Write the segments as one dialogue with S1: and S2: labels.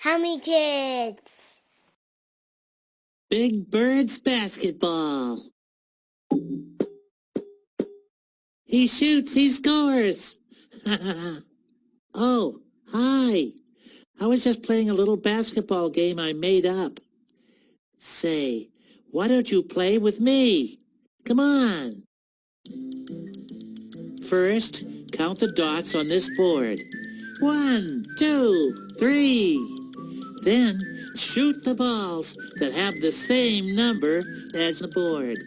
S1: Hammy Kids.
S2: Big Bird's basketball. He shoots, he scores. Oh, hi. I was just playing a little basketball game I made up. Say, why don't you play with me? Come on. First, count the dots on this board. 1, 2, 3. Then, shoot the balls that have the same number as the board.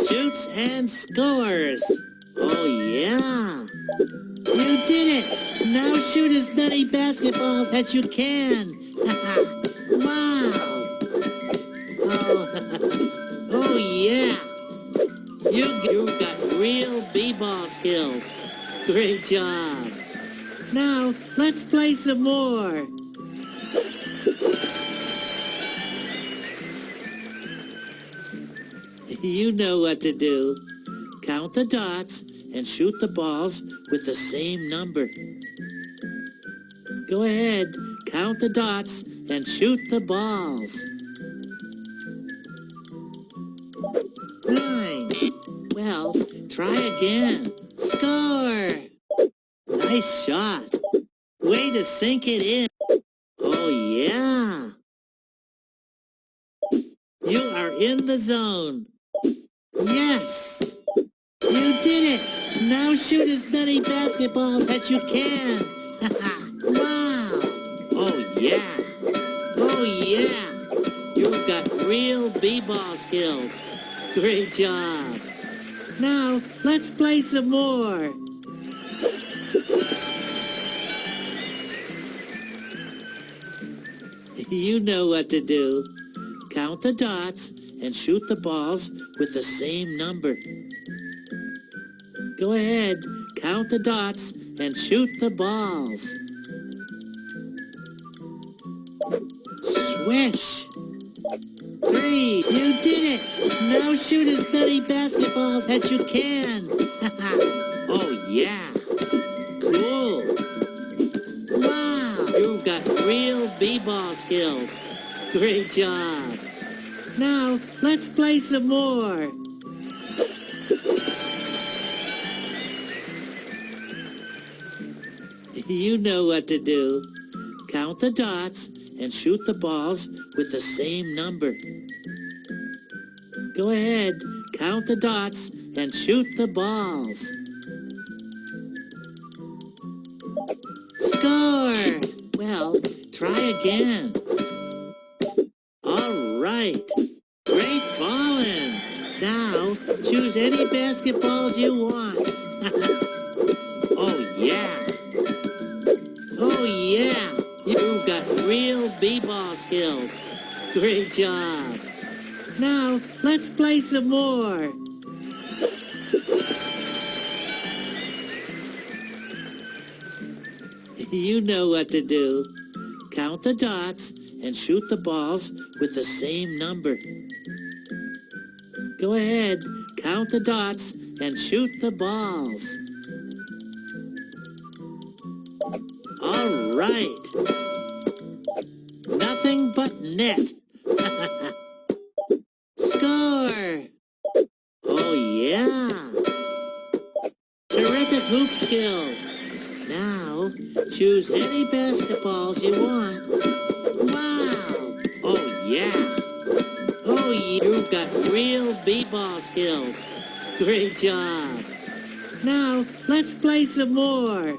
S2: Shoots and scores. Oh, yeah. You did it. Now shoot as many basketballs as you can. Wow. Oh, oh yeah. You got real b-ball skills. Great job. Now, let's play some more. You know what to do. Count the dots and shoot the balls with the same number. Go ahead, count the dots and shoot the balls. 9. Well, try again. Score! Nice shot. Way to sink it in. Oh, yeah. You are in the zone. Yes! You did it! Now shoot as many basketballs as you can! Wow! Oh yeah! Oh yeah! You've got real b-ball skills. Great job! Now, let's play some more! You know what to do. Count the dots and shoot the balls with the same number. Go ahead, count the dots and shoot the balls. Swish! 3, you did it! Now shoot as many basketballs as you can! Oh yeah! Cool! Wow! You've got real b-ball skills. Great job! Now, let's play some more. You know what to do. Count the dots and shoot the balls with the same number. Go ahead, count the dots and shoot the balls. Score! Well, try again. All right. Great ballin'. Now, choose any basketballs you want. Oh, yeah. Oh, yeah. You've got real b-ball skills. Great job. Now, let's play some more. You know what to do. Count the dots and shoot the balls with the same number. Go ahead, count the dots and shoot the balls. All right. Nothing but net. Score! Oh, yeah. Terrific hoop skills. Now, choose any basketballs you want. Wow! Oh, yeah. Oh, you've got real b-ball skills. Great job. Now, let's play some more.